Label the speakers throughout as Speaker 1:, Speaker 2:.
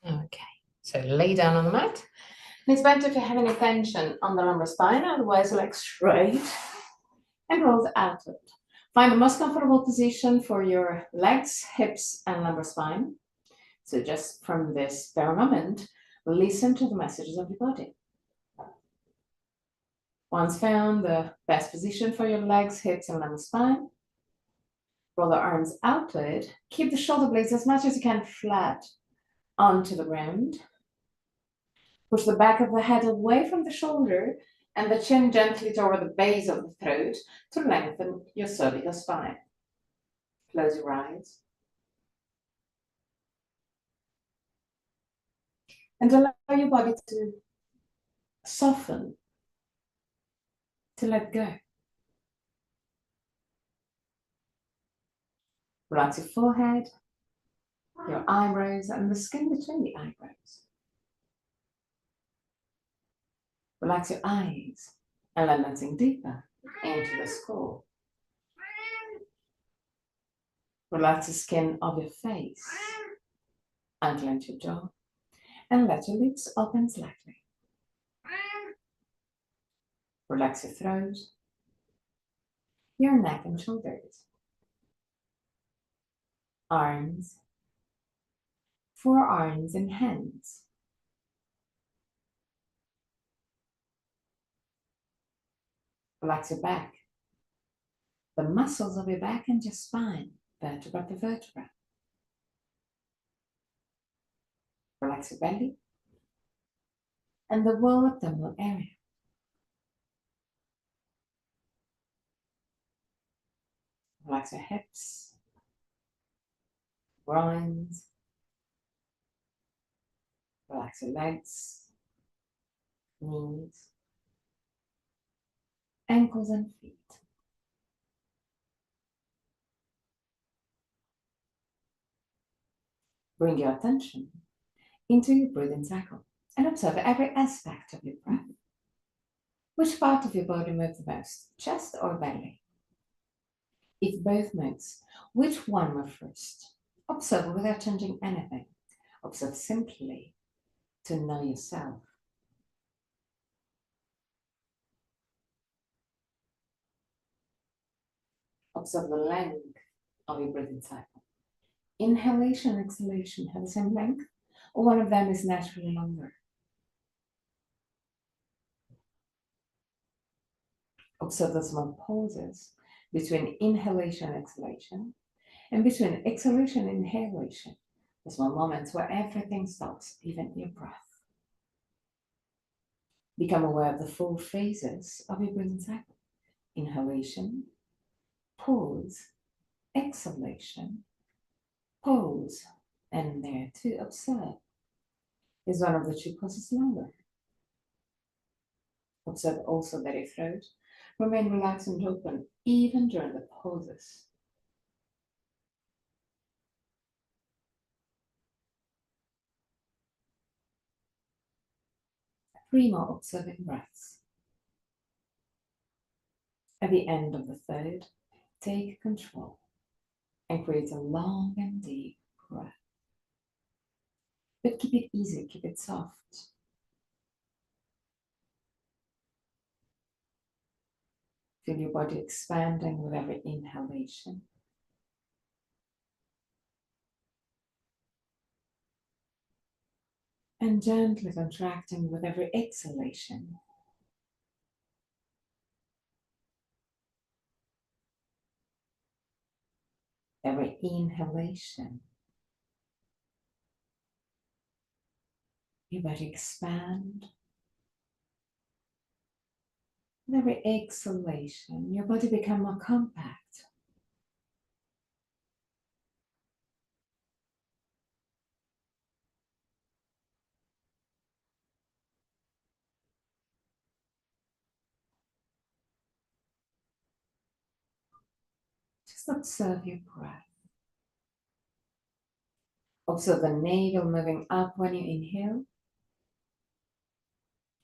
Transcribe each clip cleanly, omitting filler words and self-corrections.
Speaker 1: Okay, so lay down on the mat. It's better if you have any tension on the lumbar spine, otherwise legs straight and roll outward. Find the most comfortable position for your legs, hips, and lumbar spine. So just from this very moment, listen to the messages of your body. Once found the best position for your legs, hips, and lumbar spine, roll the arms outward. Keep the shoulder blades as much as you can flat onto the ground. Push the back of the head away from the shoulder and the chin gently toward the base of the throat to lengthen your cervical spine. Close your eyes. And allow your body to soften, to let go. Relax your forehead, your eyebrows, and the skin between the eyebrows. Relax your eyes and let them sink deeper into the skull. Relax the skin of your face. Unclench your jaw and let your lips open slightly. Relax your throat, your neck and shoulders, arms, forearms and hands. Relax your back, the muscles of your back and your spine, vertebra to vertebra. Relax your belly and the whole abdominal area. Relax your hips, groins. Relax your legs, knees, ankles and feet. Bring your attention into your breathing cycle and observe every aspect of your breath. Which part of your body moves the most, chest or belly? If both moves, which one moves first? Observe without changing anything. Observe simply to know yourself. Observe the length of your breathing cycle. Inhalation and exhalation have the same length, or one of them is naturally longer. Observe the small pauses between inhalation and exhalation, and between exhalation and inhalation, the small moments where everything stops, even your breath. Become aware of the full phases of your breathing cycle. Inhalation, pause, exhalation, pause, and there to observe. Is one of the two pauses longer? Observe also that your throat remain relaxed and open even during the pauses. 3 more observing breaths. At the end of the third, take control and create a long and deep breath. But keep it easy, keep it soft. Feel your body expanding with every inhalation. And gently contracting with every exhalation. Every inhalation, your body expand. With every exhalation, your body become more compact. Just observe your breath. Observe the navel moving up when you inhale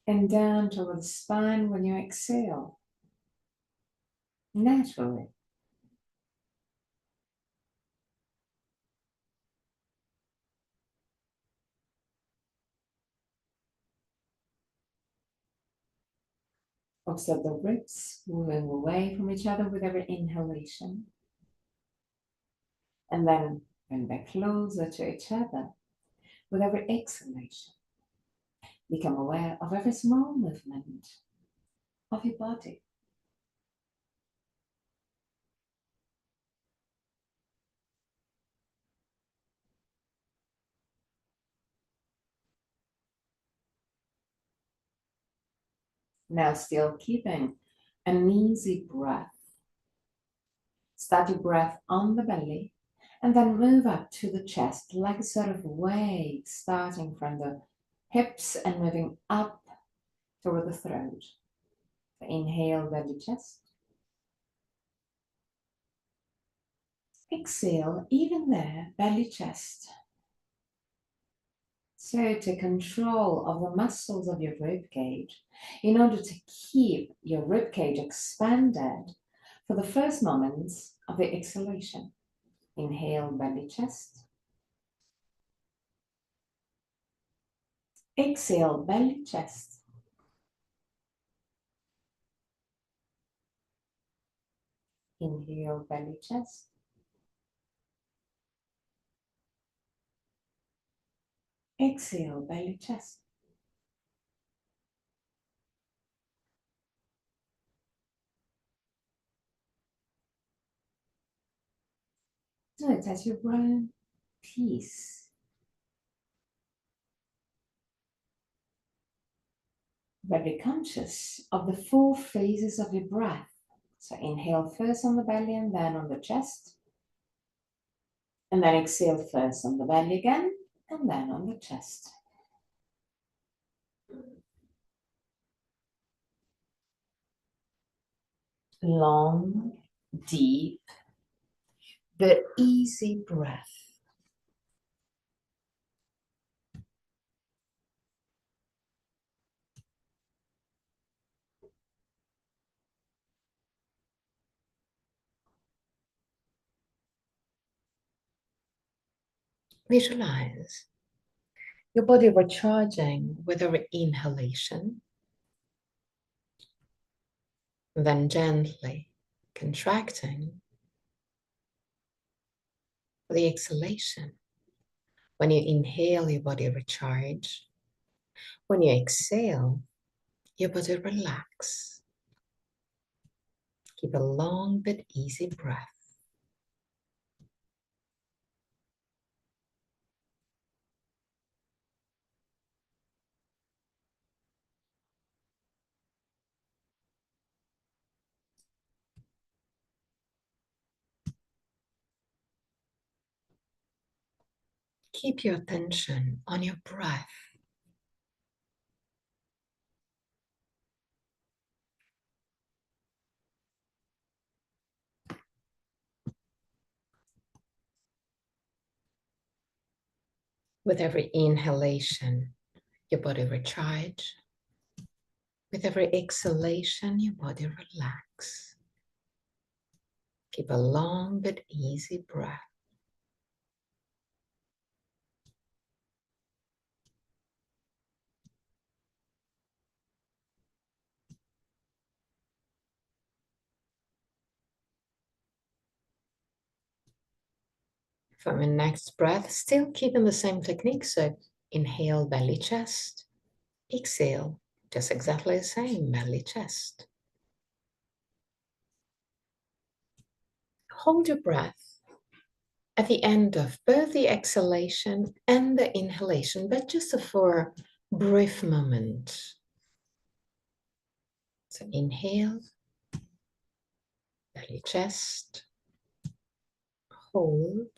Speaker 1: and down toward the spine when you exhale. Naturally. Observe the ribs moving away from each other with every inhalation. And then bring back closer to each other with every exhalation. Become aware of every small movement of your body. Now still keeping an easy breath. Start your breath on the belly and then move up to the chest like a sort of wave, starting from the hips and moving up toward the throat. Inhale, belly, chest. Exhale, even there, belly, chest. So take control of the muscles of your rib cage in order to keep your rib cage expanded for the first moments of the exhalation. Inhale, belly, chest. Exhale, belly, chest. Inhale, belly, chest. Exhale, belly, chest. Do it at your own pace. Very conscious of the 4 phases of your breath. So inhale first on the belly and then on the chest. And then exhale first on the belly again and then on the chest. Long, deep, but easy breath. Visualize your body recharging with every inhalation, then gently contracting with the exhalation. When you inhale, your body recharge. When you exhale, your body relax. Keep a long but easy breath. Keep your attention on your breath. With every inhalation, your body recharge. With every exhalation, your body relax. Keep a long but easy breath. For your next breath, still keeping the same technique. So inhale, belly, chest. Exhale, just exactly the same, belly, chest. Hold your breath at the end of both the exhalation and the inhalation, but just for a brief moment. So inhale, belly, chest. Hold.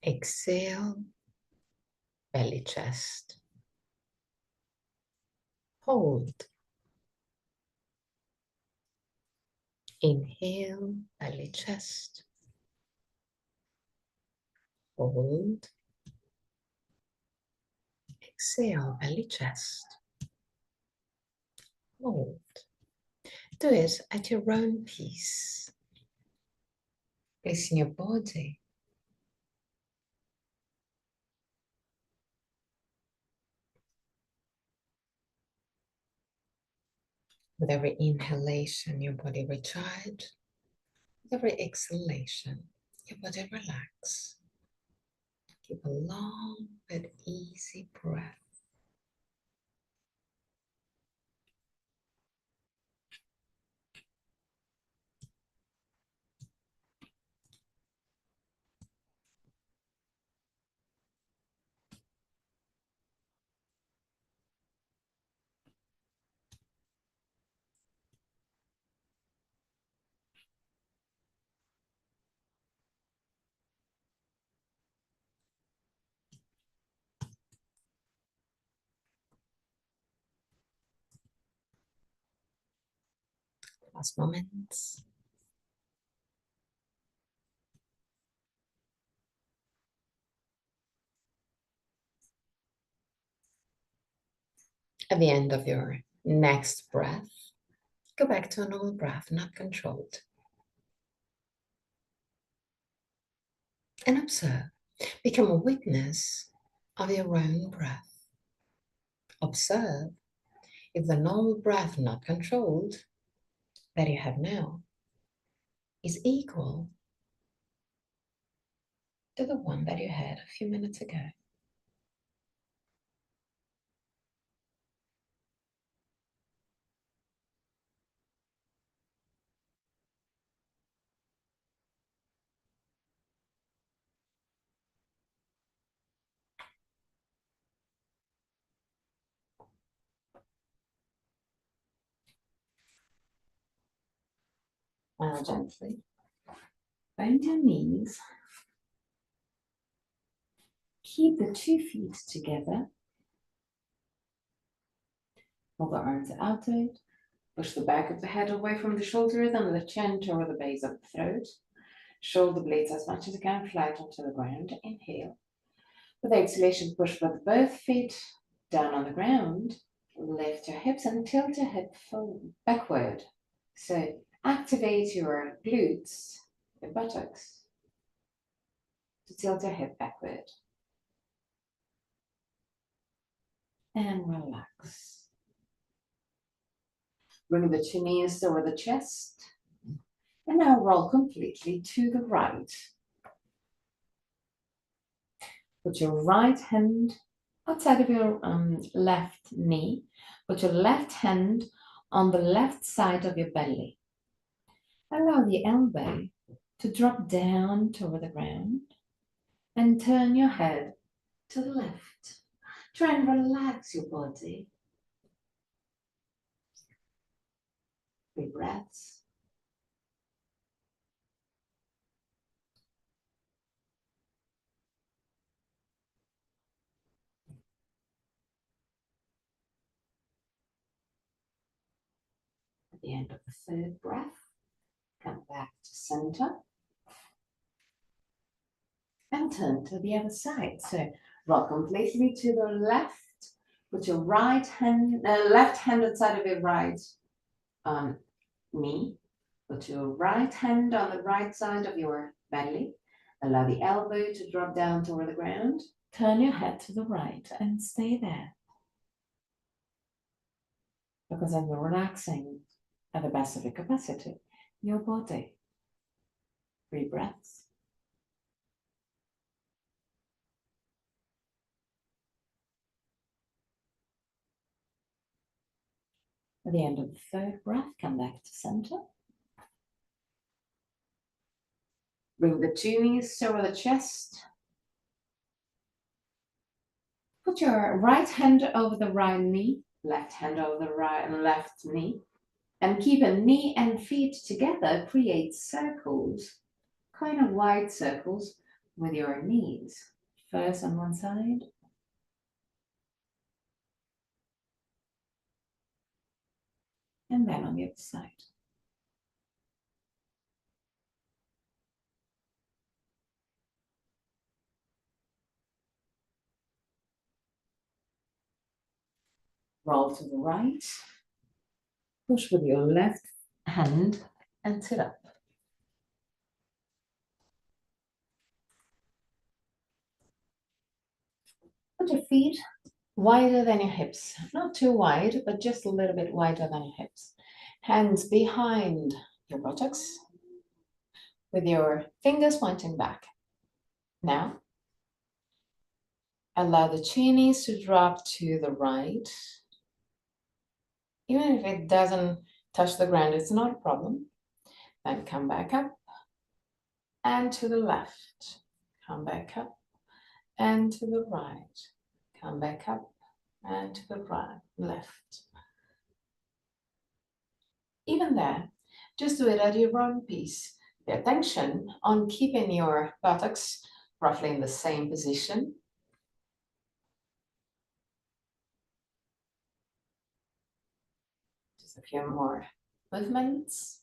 Speaker 1: Exhale, belly, chest. Hold. Inhale, belly, chest. Hold. Exhale, belly, chest. Hold. Do it at your own pace. Placing your body
Speaker 2: With every inhalation, your body recharges. With every exhalation, your body relax. Keep a long but easy breath. Last moments. At the end of your next breath, go back to a normal breath, not controlled. And observe. Become a witness of your own breath. Observe if the normal breath, not controlled, that you have now is equal to the one that you had a few minutes ago. Now gently bend your knees. Keep the 2 feet together. Pull the arms outward. Push the back of the head away from the shoulders and the chin toward the base of the throat. Shoulder blades as much as you can flat onto the ground. Inhale. With exhalation, push with both feet down on the ground. Lift your hips and tilt your hip forward, backward. So activate your glutes, your buttocks, to tilt your hip backward. And relax. Bring the 2 knees over the chest. And now roll completely to the right. Put your right hand outside of your left knee. Put your left hand on the left side of your belly. Allow the elbow to drop down toward the ground and turn your head to the left. Try and relax your body. 3 breaths. At the end of the 3rd breath, come back to center and turn to the other side. So roll completely to the left. Put your left hand outside of your right knee. Put your right hand on the right side of your belly. Allow the elbow to drop down toward the ground. Turn your head to the right and stay there. Because I'm relaxing at the best of your capacity, your body. 3 breaths. At the end of the 3rd breath, come back to center. Bring the 2 knees over the chest. Put your right hand over the right knee, left hand over the right and left knee, and keep a knee and feet together. Create circles, kind of wide circles with your knees. First on one side, and then on the other side. Roll to the right. Push with your left hand and sit up. Put your feet
Speaker 1: wider than your hips. Not too wide, but just a little bit wider than your hips. Hands behind your buttocks with your fingers pointing back. Now, allow the chinnies to drop to the right. Even if it doesn't touch the ground, it's not a problem. Then come back up and to the left. Come back up and to the right. Come back up and to the right, left. Even there, just do it at your own pace. Pay attention on keeping your buttocks roughly in the same position. Just a few more movements,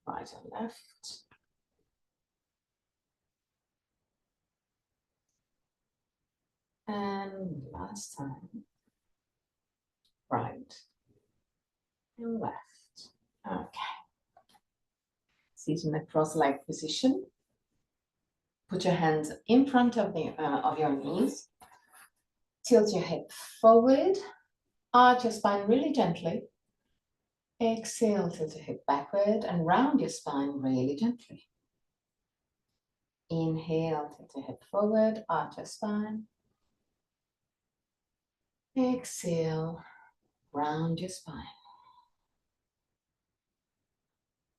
Speaker 1: right and left. And last time, right and left. Okay. Sit in the cross-legged position. Put your hands in front of your knees. Tilt your hip forward. Arch your spine really gently. Exhale, tilt your hip backward and round your spine really gently. Inhale, tilt your hip forward, arch your spine. Exhale, round your spine.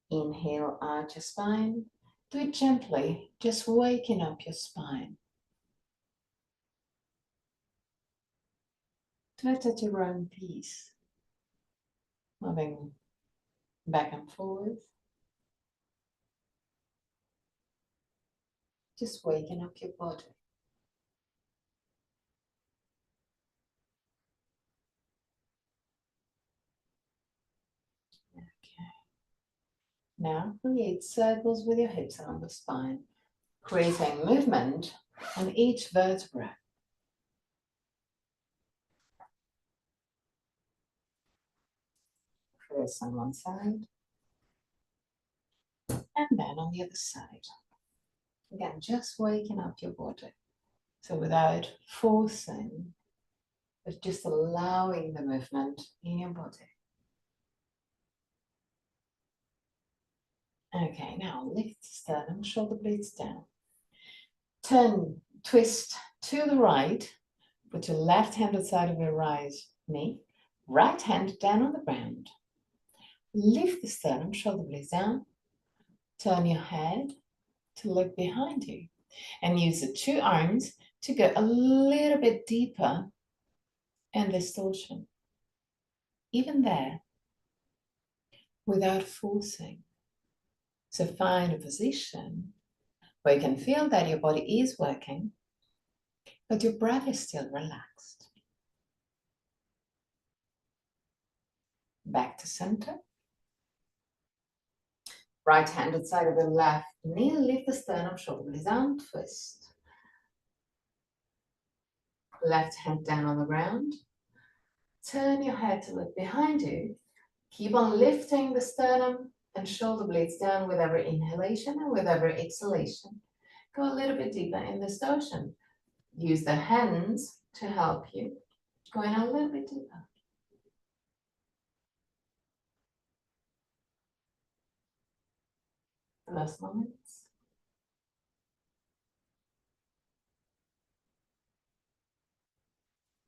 Speaker 1: Inhale, arch your spine. Do it gently, just waking up your spine. Do it at your own pace. Moving back and forth. Just waking up your body. Okay. Now create circles with your hips along the spine, creating movement on each vertebra. First on one side, and then on the other side. Again, just waking up your body. So without forcing, but just allowing the movement in your body. Okay, now lift the sternum, shoulder blades down. Turn, twist to the right. Put your left hand outside of your right knee. Right hand down on the ground. Lift the sternum, shoulder blades down. Turn your head to look behind you. And use the two arms to go a little bit deeper in this torsion. Even there, without forcing. So find a position where you can feel that your body is working, but your breath is still relaxed. Back to center. Right hand outside of the left knee, lift the sternum, shoulder blades down, twist. Left hand down on the ground. Turn your head to look behind you. Keep on lifting the sternum and shoulder blades down with every inhalation and with every exhalation. Go a little bit deeper in this torsion. Use the hands to help you. Going a little bit deeper. Last moments.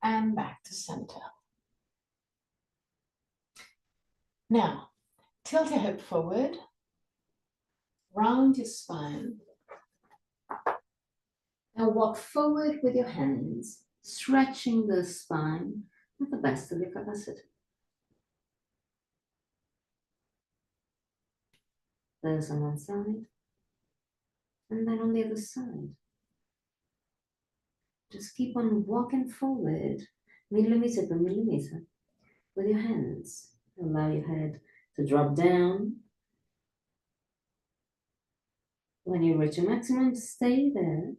Speaker 1: And back to center. Now, tilt your hip forward. Round your spine. Now walk forward with your hands, stretching the spine at the best of your capacity. There's on one side, and then on the other side. Just keep on walking forward, millimeter per millimeter, with your hands. Allow your head to drop down. When you reach your maximum, stay there.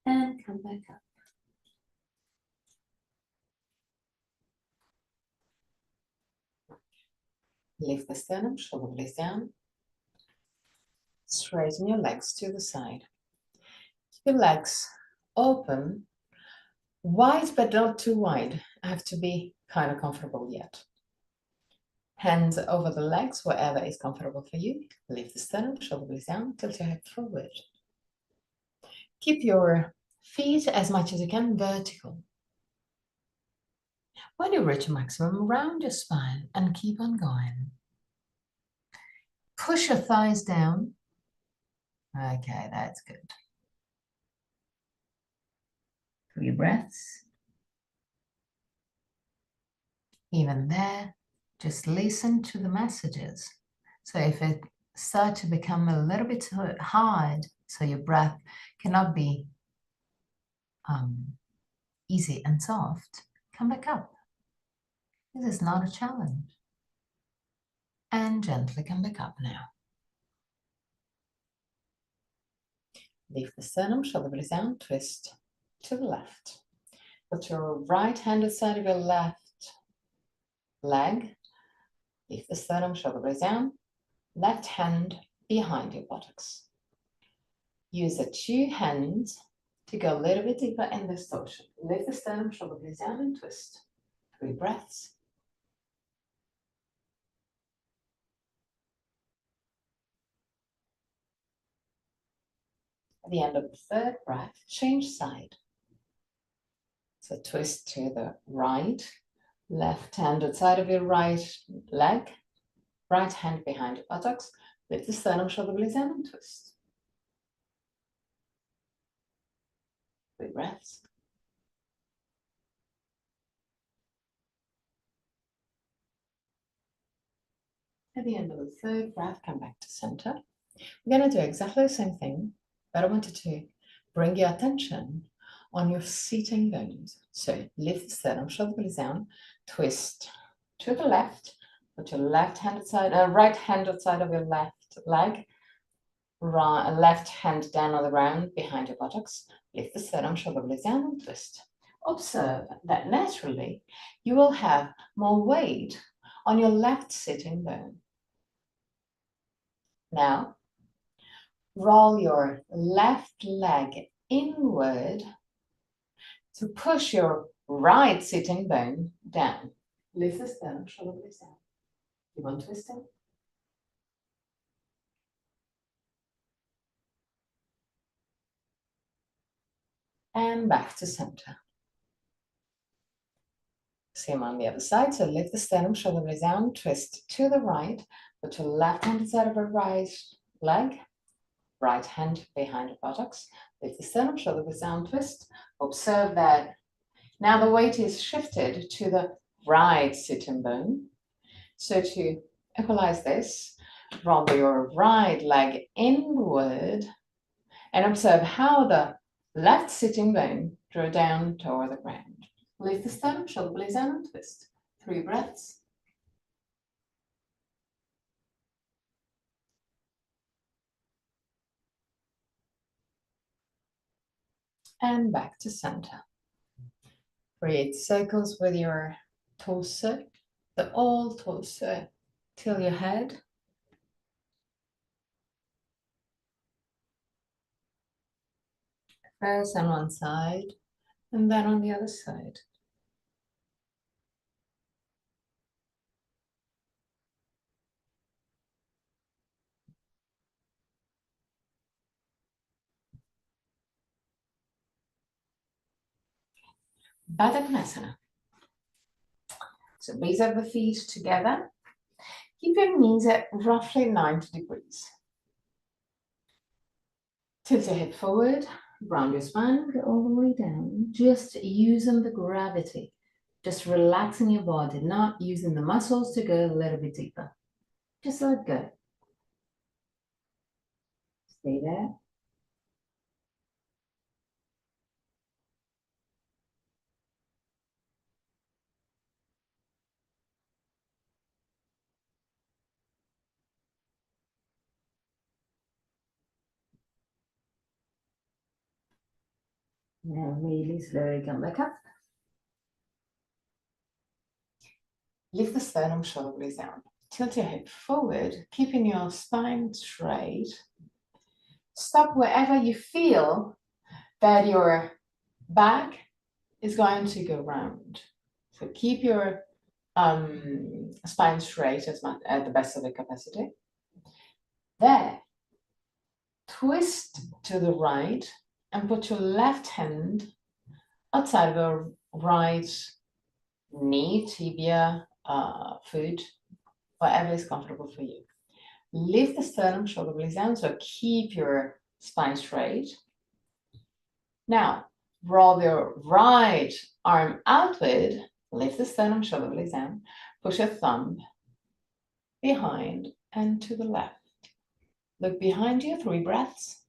Speaker 1: And come back up.
Speaker 2: Lift the sternum, shoulder blades down. Straighten your legs to the side. Keep your legs open, wide but not too wide. Have to be kind of comfortable yet. Hands over the legs, wherever is comfortable for you. Lift the sternum, shoulder blades down, tilt your head forward. Keep your feet as much as you can vertical. When you reach a maximum, round your spine and keep on going. Push your thighs down. Okay, that's good. 3 breaths. Even there, just listen to the messages. So if it starts to become a little bit hard, so your breath cannot be easy and soft, come back up. This is not a challenge. And gently come back up now. Lift the sternum, shoulder blades down, twist to the left. Put your right hand aside of your left leg. Lift the sternum, shoulder blades down, left hand behind your buttocks. Use the 2 hands to go a little bit deeper in this torsion. Lift the sternum, shoulder blades down and twist. 3 breaths. At the end of the 3rd breath, change side. So twist to the right, left hand outside of your right leg, right hand behind your buttocks. Lift the sternum, shoulder blades down and twist. 3 breaths. At the end of the 3rd breath, come back to center. We're going to do exactly the same thing, but I wanted to bring your attention on your seating bones. So lift the sternum, shoulder blades down, twist to the left, put your right hand outside of your left leg, left hand down on the ground behind your buttocks. Lift the sternum, shoulder blades down and twist. Observe that naturally you will have more weight on your left sitting bone. Now, roll your left leg inward to push your right sitting bone down. Lift the sternum, shoulder blades down. Keep on twisting. And back to center. Same on the other side. So lift the sternum, shoulder blades down, twist to the right. Put your left hand inside of your right leg, right hand behind your buttocks. Lift the sternum, shoulder blades down, twist. Observe that now the weight is shifted to the right sitting bone. So to equalize this, roll your right leg inward and observe how the left sitting bone draw down toward the ground. Lift the sternum, shoulder blades down and twist. 3 breaths. And back to center. Create circles with your torso, the whole torso, till your head. First on one side, and then on the other side. Baddha Konasana. So base of the feet together. Keep your knees at roughly 90 degrees. Tilt your head forward, round your spine, go all the way down. Just using the gravity. Just relaxing your body, not using the muscles to go a little bit deeper. Just let go. Stay there. Now really slowly come back up. Lift the sternum, shoulder blades down.
Speaker 1: Tilt your hip forward, keeping your spine straight. Stop wherever you feel that your back is going to go round. So keep your spine straight at the best of your capacity. There, twist to the right and put your left hand outside of your right knee, tibia, foot, whatever is comfortable for you. Lift the sternum, shoulder blades down, so keep your spine straight. Now, roll your right arm outward, lift the sternum, shoulder blades down, push your thumb behind and to the left. Look behind you, 3 breaths.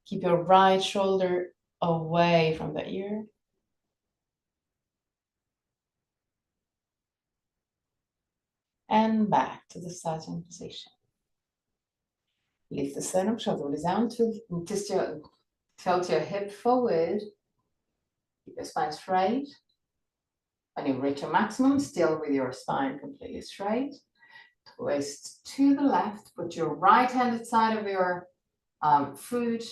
Speaker 1: Keep your right shoulder away from the ear. And back to the starting position. Lift the sternum, shoulder blades down, tilt your hip forward. Keep your spine straight. When you reach your maximum, still with your spine completely straight, twist to the left. Put your right hand outside of your foot,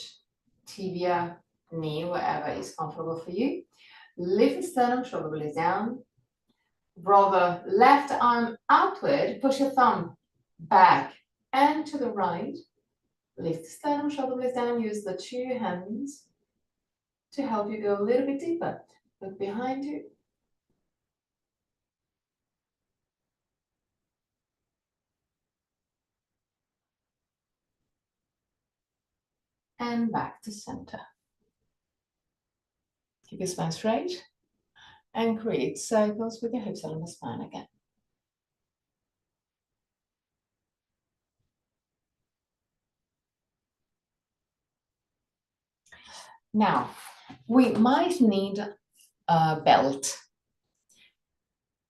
Speaker 1: tibia, knee, wherever is comfortable for you. Lift the sternum, shoulder blades down. Roll the left arm outward, push your thumb back and to the right. Lift the sternum, shoulder blades down. Use the 2 hands to help you go a little bit deeper. Look behind you. And back to center. Keep your spine straight and create circles with your hips along the spine again. Now, we might need a belt.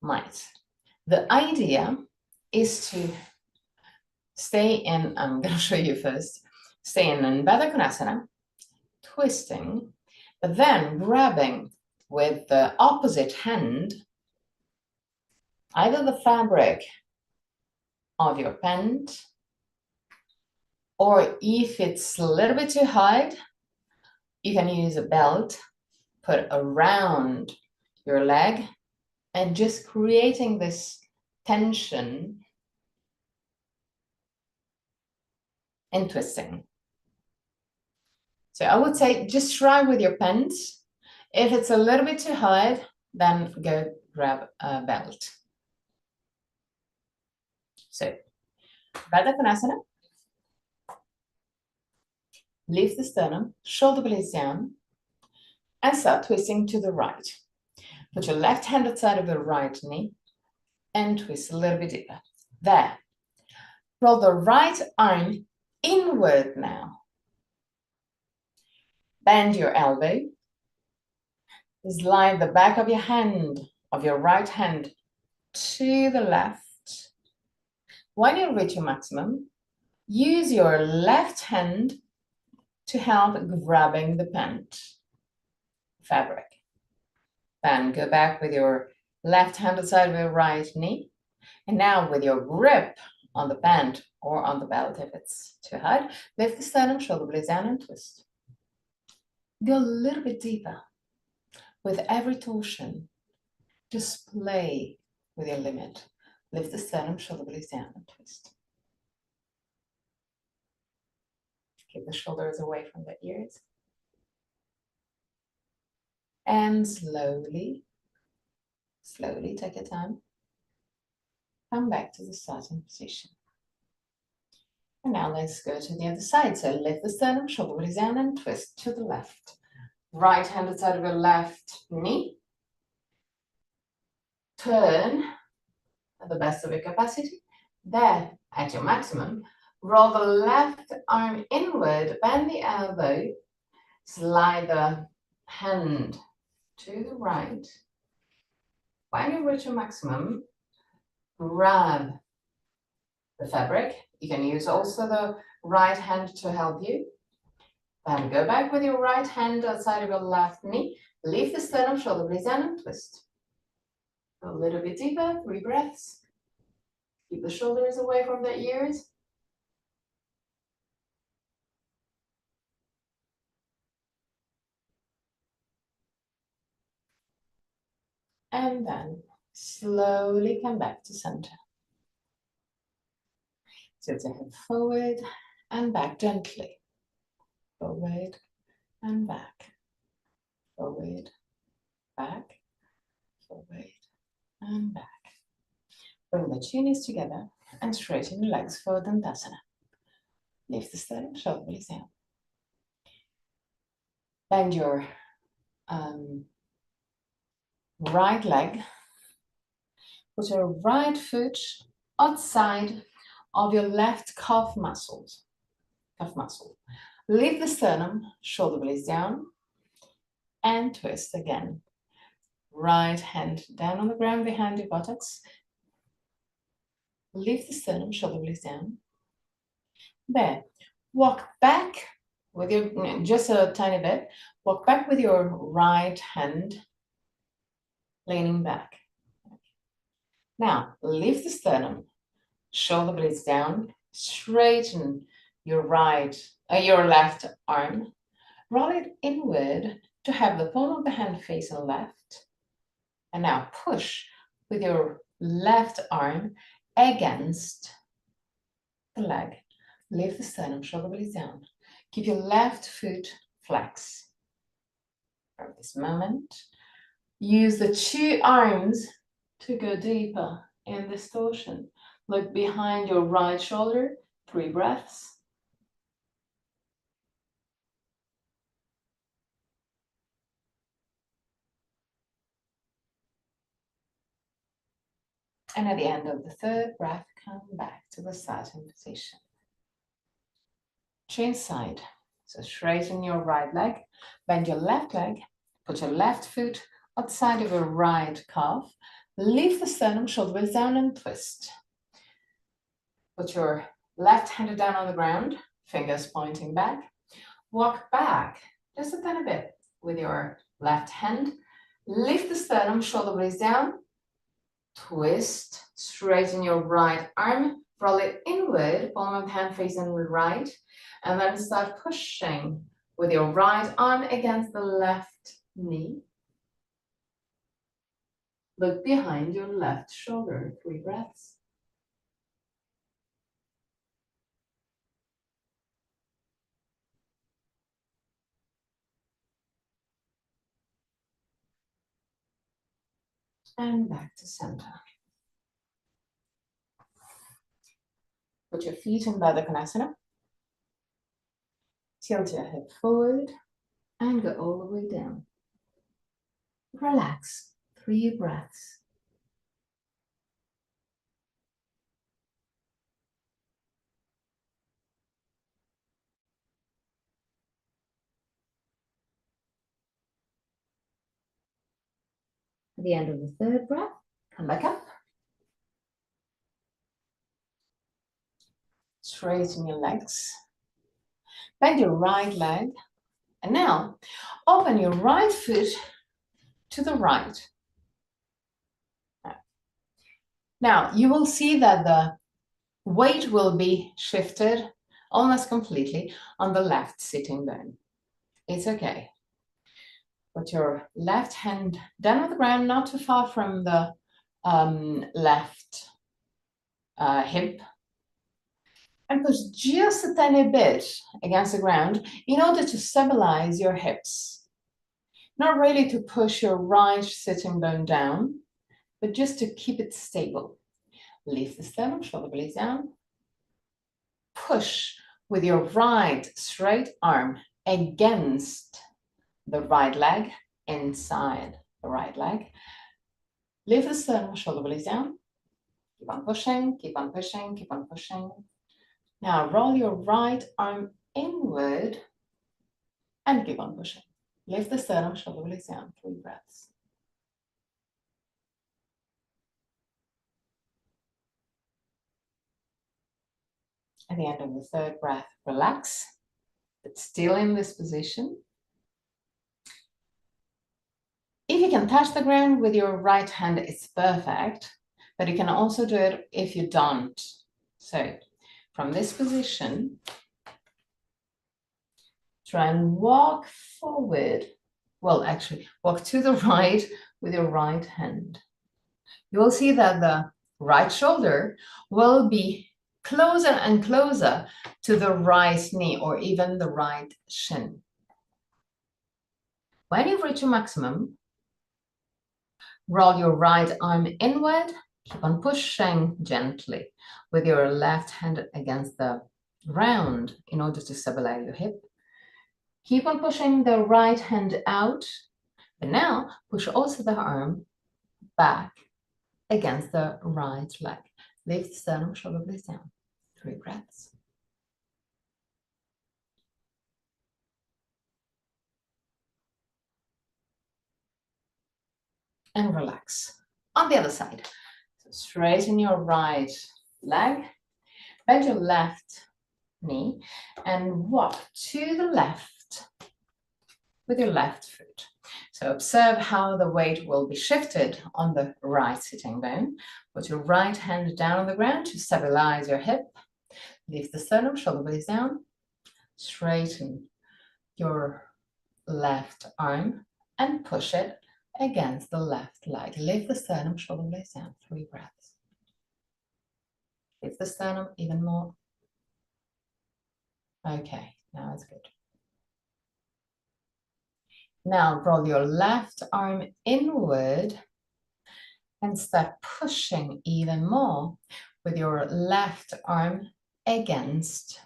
Speaker 1: Might. The idea is to stay in, I'm going to show you first, stay in Baddha Konasana, twisting, but then grabbing with the opposite hand either the fabric of your pant, or if it's a little bit too high, you can use a belt, put around your leg, and just creating this tension and twisting. So I would say just try with your pants. If it's a little bit too hard, then go grab a belt. So, Baddha Konasana. Lift the sternum, shoulder blades down, and start twisting to the right. Put your left hand outside of your right knee and twist a little bit deeper. There. Roll the right arm inward now. Bend your elbow. Slide the back of your hand, of your right hand, to the left. When you reach your maximum, use your left hand to help grabbing the pant fabric. Then go back with your left hand outside of your right knee. And now with your grip on the pant or on the belt if it's too hard, lift the sternum, shoulder blades down and twist. Go a little bit deeper. With every torsion, just play with your limit. Lift the sternum, shoulder blades down and twist. Keep the shoulders away from the ears. And slowly take your time. Come back to the starting position. And now let's go to the other side. So lift the sternum, shoulder blades down and twist to the left. Right hand outside of your left knee. Turn at the best of your capacity. There, at your maximum, roll the left arm inward, bend the elbow, slide the hand to the right. When you reach your maximum, grab the fabric. You can use also the right hand to help you. Then go back with your right hand outside of your left knee. Lift the sternum, shoulder blades down and twist. A little bit deeper, 3 breaths. Keep the shoulders away from the ears. And then slowly come back to center. Tilt your head forward and back gently. Forward and back. Forward, back, forward and back. Bring the chinis together and straighten your legs for Dandasana. Lift the sternum, shoulder blades down. Bend your right leg. Put your right foot outside of your left calf muscle. Lift the sternum, shoulder blades down, and twist again. Right hand down on the ground behind your buttocks. Lift the sternum, shoulder blades down. There. Walk back with your, just a tiny bit. Walk back with your right hand, leaning back. Now, lift the sternum, shoulder blades down, straighten your left arm, roll it inward to have the palm of the hand facing left. And now push with your left arm against the leg. Lift the sternum, shoulder blades down. Keep your left foot flex. From this moment, use the 2 arms to go deeper in this torsion. Look behind your right shoulder, 3 breaths. And at the end of the 3rd breath, come back to the starting position. Change side. So straighten your right leg, bend your left leg, put your left foot outside of your right calf, lift the sternum, shoulder blades down and twist. Put your left hand down on the ground, fingers pointing back. Walk back just a tiny bit with your left hand. Lift the sternum, shoulder blades down. Twist, straighten your right arm, roll it inward, palm of the hand facing right, and then start pushing with your right arm against the left knee. Look behind your left shoulder, 3 breaths. And back to center. Put your feet in Baddha Konasana. Tilt your head forward and go all the way down. Relax, 3 breaths. At the end of the 3rd breath, come back up. Straighten your legs. Bend your right leg. And now, open your right foot to the right. Now, you will see that the weight will be shifted almost completely on the left sitting bone. It's okay. Put your left hand down on the ground, not too far from the left hip. And push just a tiny bit against the ground in order to stabilize your hips. Not really to push your right sitting bone down, but just to keep it stable. Lift the sternum, shoulder blades down. Push with your right straight arm against the right leg, inside the right leg. Lift the sternum, shoulder blades down. Keep on pushing, keep on pushing, keep on pushing. Now roll your right arm inward and keep on pushing. Lift the sternum, shoulder blades down, 3 breaths. At the end of the 3rd breath, relax, but still in this position. If you can
Speaker 2: can touch the ground with your right hand, it's perfect, but you can also do it if you don't. So from this position, try and walk forward. Well, actually, walk to the right with your right hand. You will see that the right shoulder will be closer and closer to the right knee or even the right shin. When you reach your maximum, roll your right arm inward, keep on pushing gently with your left hand against the ground in order to stabilize your hip. Keep on pushing the right hand out, but now push also the arm back against the right leg. Lift sternum, shoulder blades down. 3 breaths. And relax. On the other side. So straighten your right leg, bend your left knee, and walk to the left with your left foot. So observe how the weight will be shifted on the right sitting bone. Put your right hand down on the ground to stabilize your hip. Lift the sternum, shoulder blades down. Straighten your left arm and push it against the left leg. Lift the sternum, shoulder blades down. 3 breaths. Lift the sternum even more. Okay, now it's good. Now roll your left arm inward and start pushing even more with your left arm against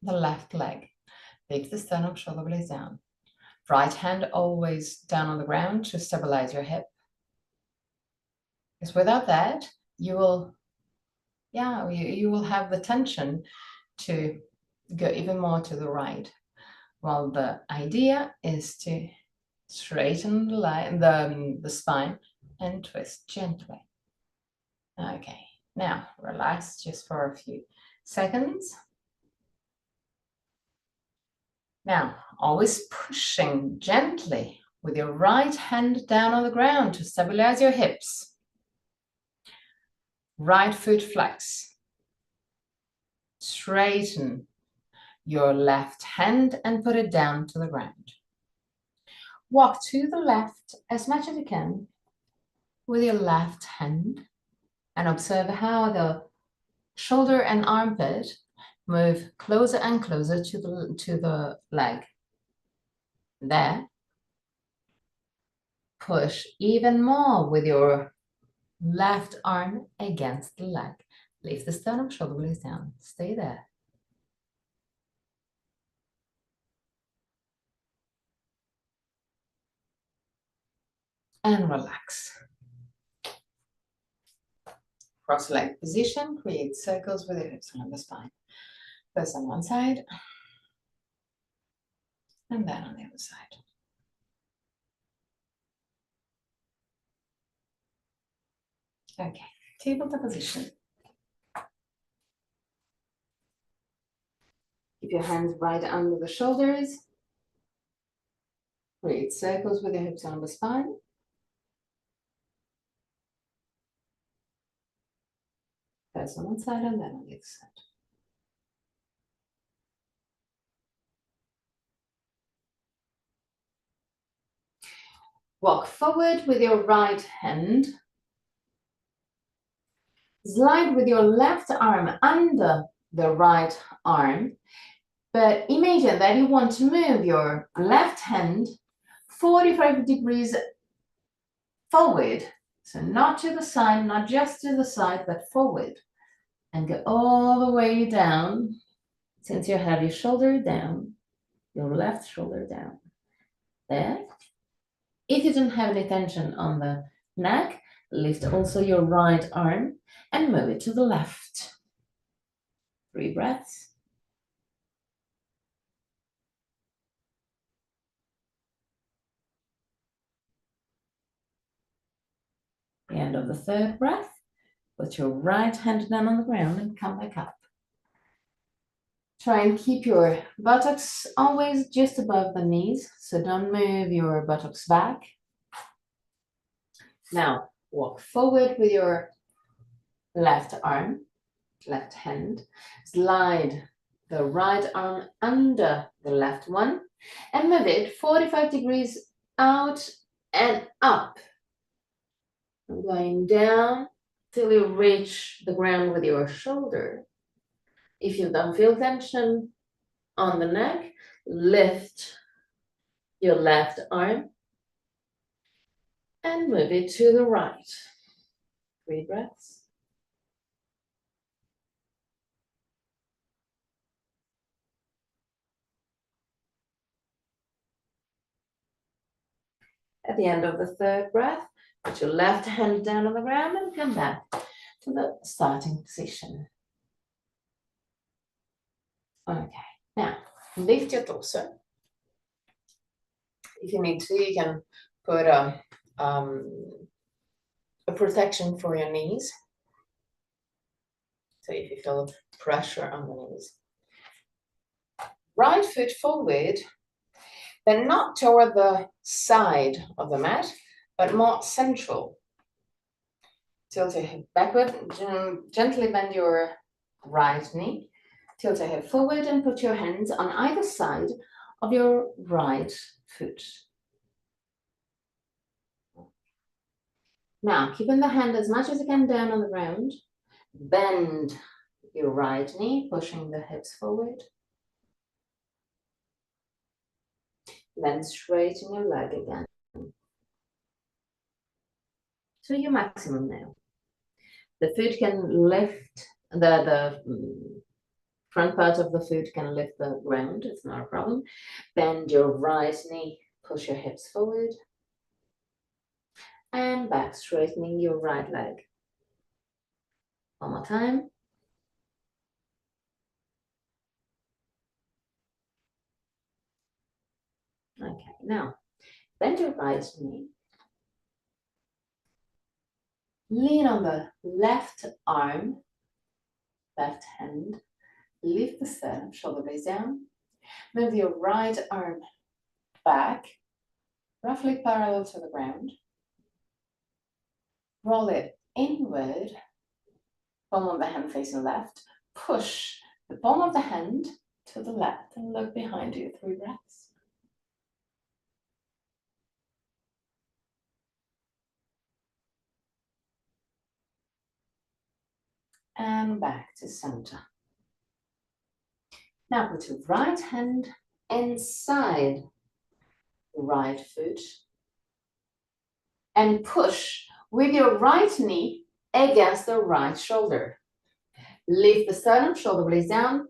Speaker 2: the left leg. Lift the sternum, shoulder blades down. Right hand always down on the ground to stabilize your hip. Because without that, you will have the tension to go even more to the right. Well, the idea is to straighten the spine and twist gently. Okay, now relax just for a few seconds. Now, always pushing gently with your right hand down on the ground to stabilize your hips. Right foot flex. Straighten your left hand and put it down to the ground. Walk to the left as much as you can with your left hand and observe how the shoulder and armpit move closer and closer to the leg. There, push even more with your left arm against the leg. Lift the sternum, shoulder blades down. Stay there. And relax. Cross-leg position, create circles with your hips along the spine. First on one side, and then on the other side. Okay, tabletop position. Keep your hands right under the shoulders. Create circles with your hips on the spine. First on one side and then on the other side. Walk forward with your right hand. Slide with your left arm under the right arm. But imagine that you want to move your left hand 45 degrees forward. So not to the side, not just to the side, but forward. And go all the way down. Since you have your shoulder down, your left shoulder down. There. If you don't have any tension on the neck, lift also your right arm and move it to the left. 3 breaths. The end of the 3rd breath, put your right hand down on the ground and come back up. Try and keep your buttocks always just above the knees, so don't move your buttocks back. Now, walk forward with your left arm, left hand. Slide the right arm under the left one and move it 45 degrees out and up. I'm going down till you reach the ground with your shoulder. If you don't feel tension on the neck, lift your left arm and move it to the right. 3 breaths. At the end of the 3rd breath, put your left hand down on the ground and come back to the starting position. Okay, now lift your torso. If you need to, you can put a protection for your knees. So if you feel pressure on the knees. Right foot forward, but not toward the side of the mat, but more central. Tilt your hip backward, gently bend your right knee. Tilt your head forward and put your hands on either side of your right foot. Now, keeping the hand as much as you can down on the ground, bend your right knee, pushing the hips forward. Then straighten your leg again. To your maximum now. The foot can lift, the front part of the foot can lift the ground, it's not a problem. Bend your right knee, push your hips forward. And back, straightening your right leg. One more time. Okay, now bend your right knee. Lean on the left arm, left hand. Lift the sternum, shoulder blades down. Move your right arm back, roughly parallel to the ground. Roll it inward, palm of the hand facing left. Push the palm of the hand to the left and look behind you. 3 breaths. And back to center. Now put your right hand inside the right foot and push with your right knee against the right shoulder. Lift the sternum, shoulder blades down.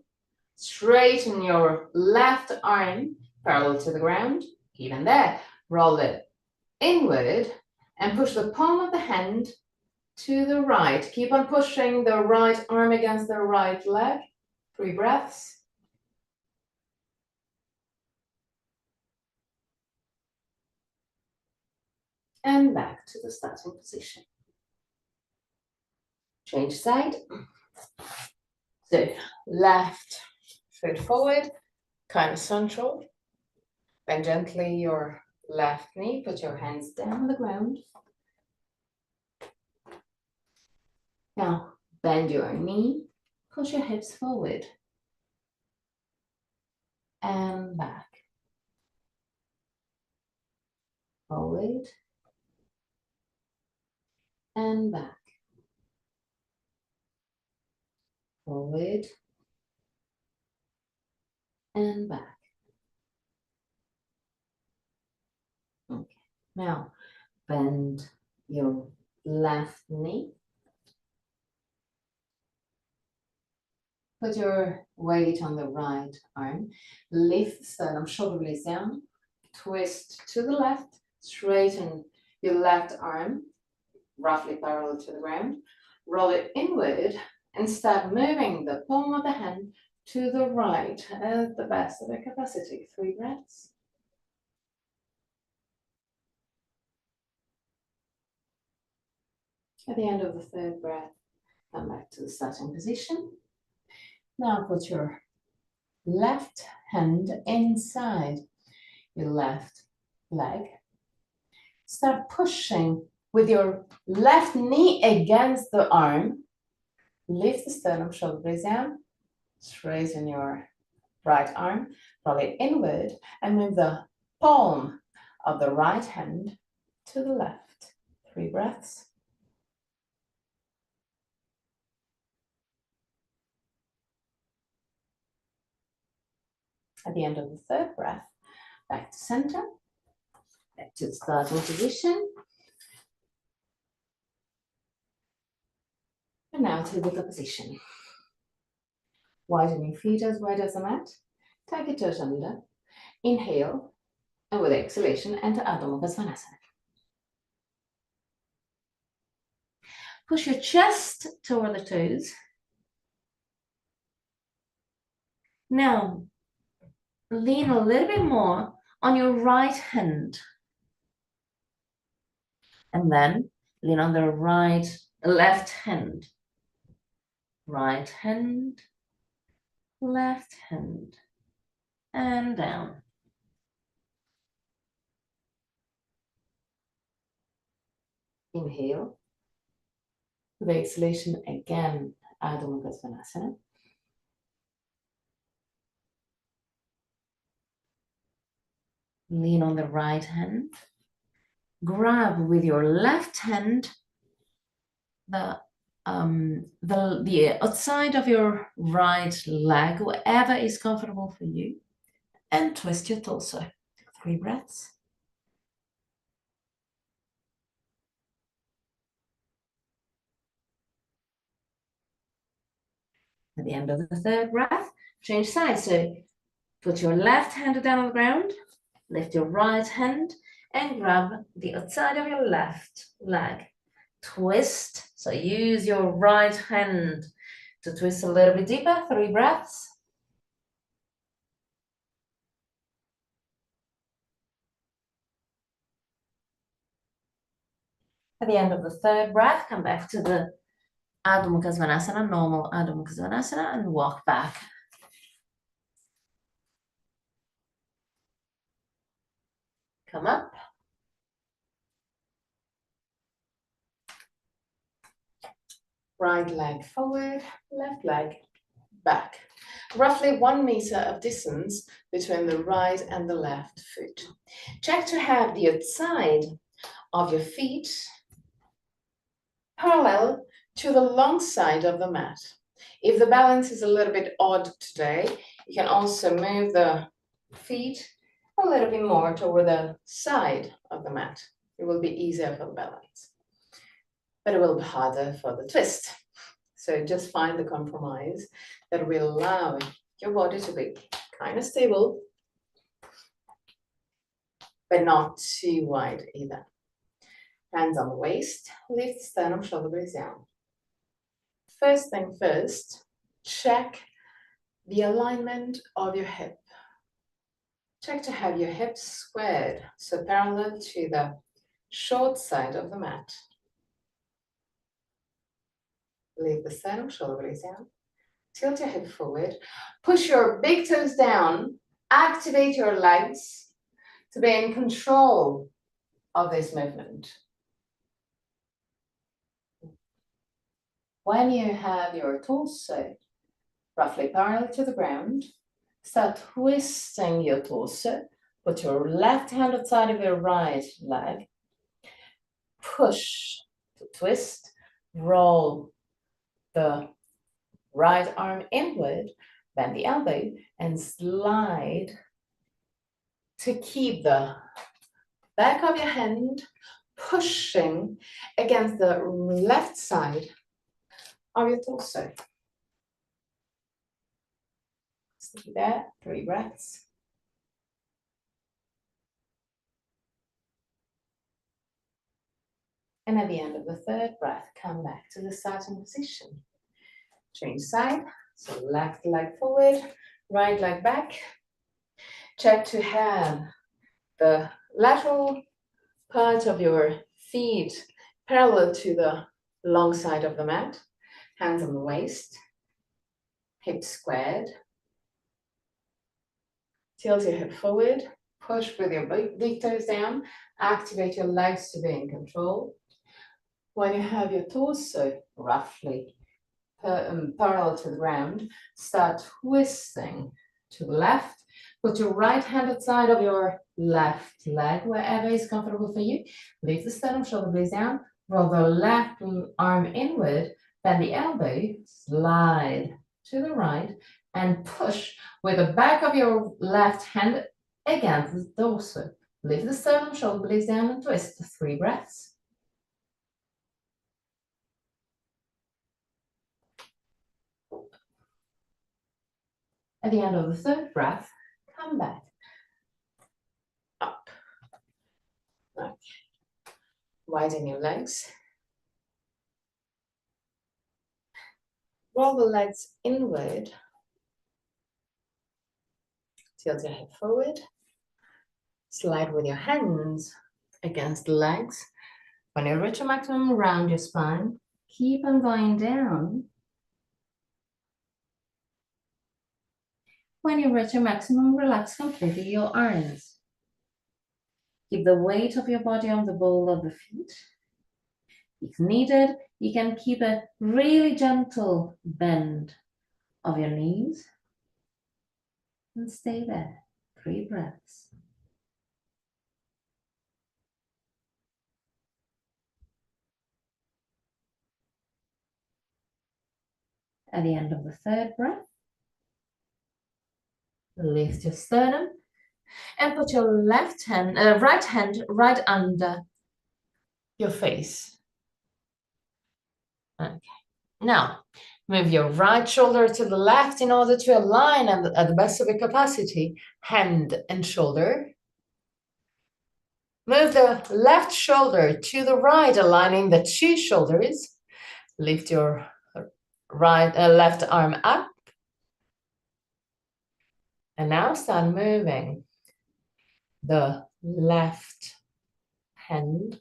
Speaker 2: Straighten your left arm parallel to the ground. Even there, roll it inward and push the palm of the hand to the right. Keep on pushing the right arm against the right leg. 3 breaths. And back to the starting position. Change side. So left foot forward, kind of central. Bend gently your left knee, put your hands down on the ground. Now bend your knee, push your hips forward. And back. Forward. And back. Forward. And back. Okay. Now bend your left knee. Put your weight on the right arm. Lift the sternum, shoulder blades down. Twist to the left. Straighten your left arm, roughly parallel to the ground. Roll it inward and start moving the palm of the hand to the right at the best of your capacity. 3 breaths. At the end of the 3rd breath, come back to the starting position. Now put your left hand inside your left leg. Start pushing With your left knee against the arm, lift the sternum, shoulder blades down, straighten your right arm, roll it inward, and move the palm of the right hand to the left. 3 breaths. At the end of the 3rd breath, back to center, back to the starting position. And now to the position. Widen your feet as wide as the mat. Take your toes under. Inhale, and with exhalation, enter Adho Mukha Svanasana. Push your chest toward the toes. Now, lean a little bit more on your right hand. And then lean on the left hand. Right hand, left hand, and down. Inhale. With exhalation, again, Adho Mukha Svanasana. Lean on the right hand. Grab with your left hand the outside of your right leg, whatever is comfortable for you, and twist your torso. 3 breaths. At the end of the 3rd breath, change sides. So put your left hand down on the ground, lift your right hand, and grab the outside of your left leg. Twist. So use your right hand to twist a little bit deeper. 3 breaths. At the end of the 3rd breath, come back to the Adho Mukha Svanasana, normal Adho Mukha Svanasana, and walk back. Come up. Right leg forward, left leg back. Roughly 1 meter of distance between the right and the left foot. Check to have the outside of your feet parallel to the long side of the mat. If the balance is a little bit odd today, you can also move the feet a little bit more toward the side of the mat. It will be easier for the balance, but it will be harder for the twist. So just find the compromise that will allow your body to be kind of stable, but not too wide either. Hands on the waist, lift sternum, shoulder blades down. First thing first, check the alignment of your hip. Check to have your hips squared, so parallel to the short side of the mat. Leave the sternum, shoulder blades down. Tilt your hip forward. Push your big toes down. Activate your legs to be in control of this movement. When you have your torso roughly parallel to the ground, start twisting your torso. Put your left hand outside of your right leg. Push to twist. Roll the right arm inward, bend the elbow, and slide to keep the back of your hand pushing against the left side of your torso. Stay there, 3 breaths. And at the end of the 3rd breath, come back to the starting position. Change side, so left leg forward, right leg back. Check to have the lateral part of your feet parallel to the long side of the mat. Hands on the waist, hips squared. Tilt your hip forward, push with your big toes down, activate your legs to be in control.
Speaker 1: When you have your torso roughly parallel to the ground, start twisting to the left. Put your right hand outside of your left leg, wherever is comfortable for you. Lift the sternum, shoulder blades down. Roll the left arm inward, bend the elbow, slide to the right, and push with the back of your left hand against the torso. Lift the sternum, shoulder blades down, and twist. 3 breaths. At the end of the 3rd breath, come back up. Okay. Widen your legs. Roll the legs inward. Tilt your head forward. Slide with your hands against the legs. When you reach your maximum, round your spine. Keep on going down. When you reach your maximum, relax completely your arms. Keep the weight of your body on the ball of the feet. If needed, you can keep a really gentle bend of your knees. And stay there. 3 breaths. At the end of the 3rd breath, lift your sternum and put your right hand right under your face. Okay. Now, move your right shoulder to the left in order to align at the best of your capacity, hand and shoulder. Move the left shoulder to the right, aligning the 2 shoulders. Lift your left arm up. And now start moving the left hand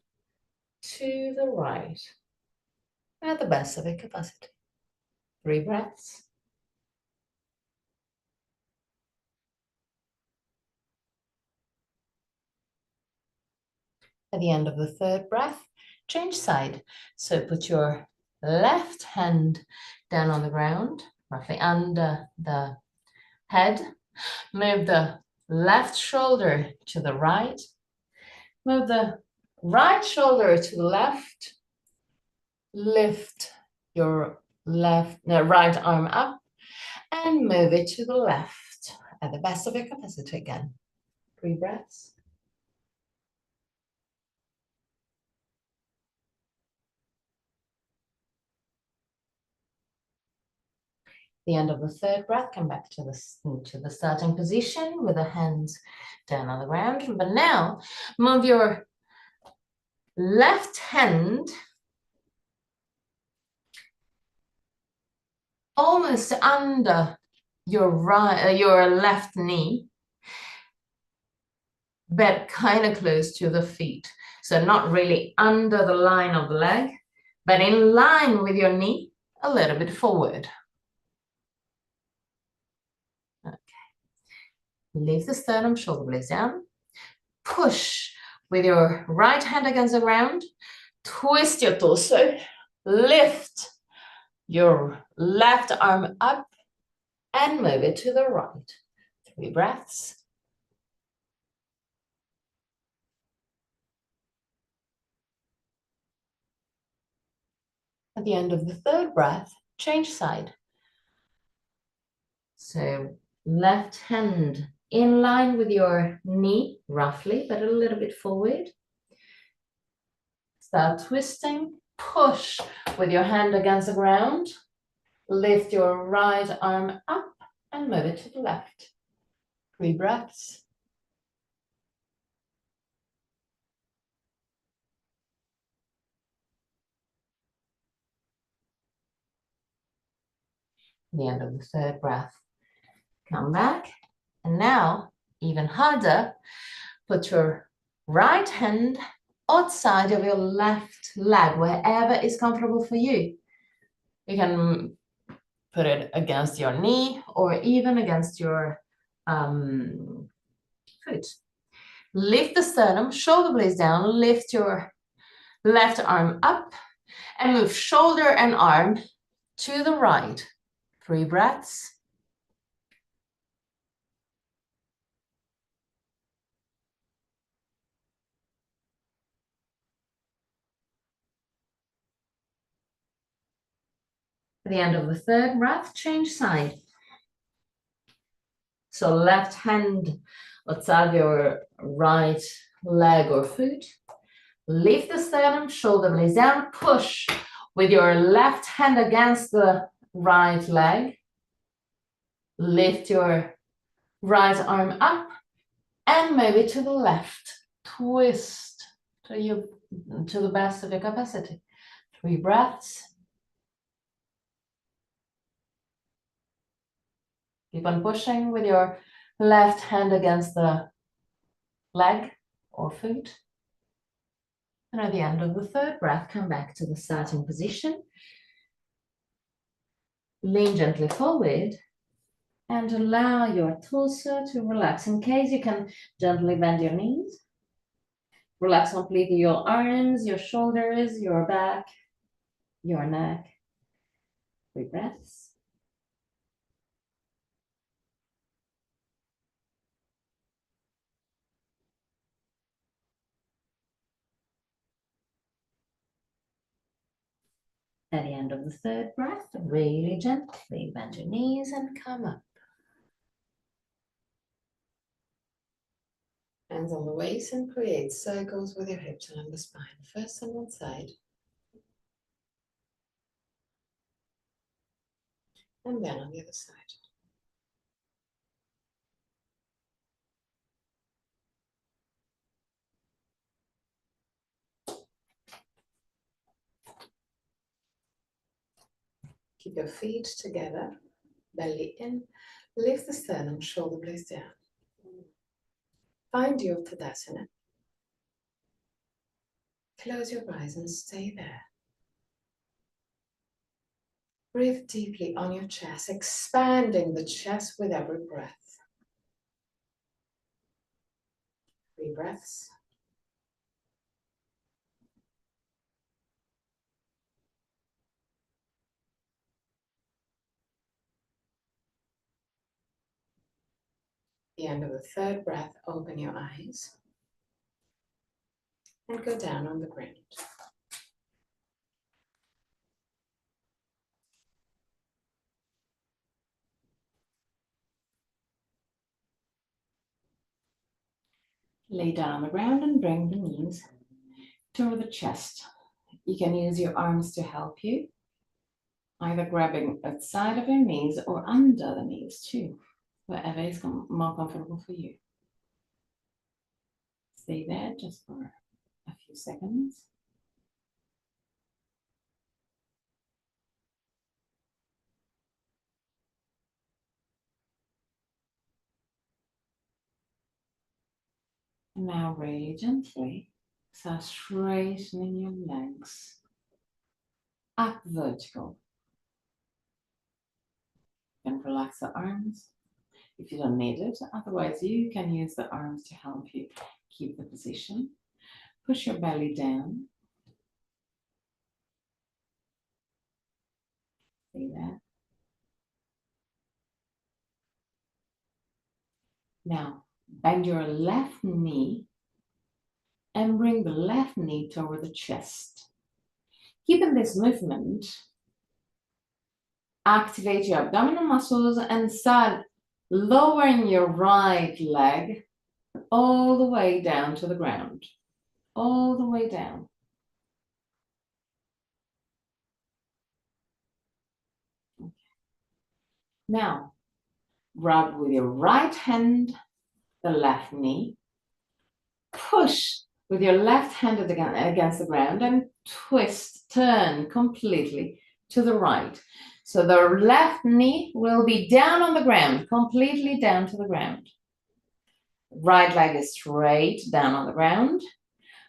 Speaker 1: to the right at the best of your capacity. 3 breaths. At the end of the 3rd breath, change side. So put your left hand down on the ground, roughly under the head. Move the left shoulder to the right. Move the right shoulder to the left. Lift your right arm up and move it to the left at the best of your capacity again. 3 breaths. The end of the 3rd breath, come back to the starting position with the hands down on the ground. But now move your left hand almost under your left knee, but kind of close to the feet. So not really under the line of the leg, but in line with your knee, a little bit forward. Lift the sternum, shoulder blades down. Push with your right hand against the ground. Twist your torso. Lift your left arm up and move it to the right. 3 breaths. At the end of the 3rd breath, change side. So left hand in line with your knee, roughly, but a little bit forward. Start twisting. Push with your hand against the ground. Lift your right arm up and move it to the left. 3 breaths. The end of the 3rd breath. Come back. And now, even harder, put your right hand outside of your left leg, wherever is comfortable for you. You can put it against your knee or even against your foot. Lift the sternum, shoulder blades down, lift your left arm up
Speaker 2: And move shoulder and arm to the right. 3 breaths. At the end of the 3rd breath, change side. So left hand outside your right leg or foot. Lift the sternum, shoulder blades down, push with your left hand against the right leg. Lift your right arm up and move it to the left. Twist to the best of your capacity. 3 breaths. Keep on pushing with your left hand against the leg or foot. And at the end of the 3rd breath, come back to the starting position. Lean gently forward and allow your torso to relax. In case you can gently bend your knees. Relax completely your arms, your shoulders, your back, your neck. 3 breaths. At the end of the 3rd breath, really gently bend your knees and come up. Hands on the waist and create circles with your hips along the spine. First on one side. And then on the other side. Keep your feet together, belly in, lift the sternum, shoulder blades down. Find your Tadasana. Close your eyes and stay there. Breathe deeply on your chest, expanding the chest with every breath. 3 breaths. The end of the 3rd breath, open your eyes and go down on the ground. Lay down on the ground and bring the knees to the chest. You can use your arms to help you, either grabbing outside of your knees or under the knees too, whatever is more comfortable for you. Stay there just for a few seconds. And now really gently start straightening your legs up vertical. You can relax the arms if you don't need it. Otherwise, you can use the arms to help you keep the position. Push your belly down. Stay there. Now, bend your left knee and bring the left knee toward the chest. Keeping this movement, activate your abdominal muscles and start lowering your right leg all the way down to the ground. All the way down. Okay. Now, grab with your right hand the left knee. Push with your left hand against the ground and twist, turn completely to the right. So the left knee will be down on the ground, completely down to the ground. Right leg is straight down on the ground.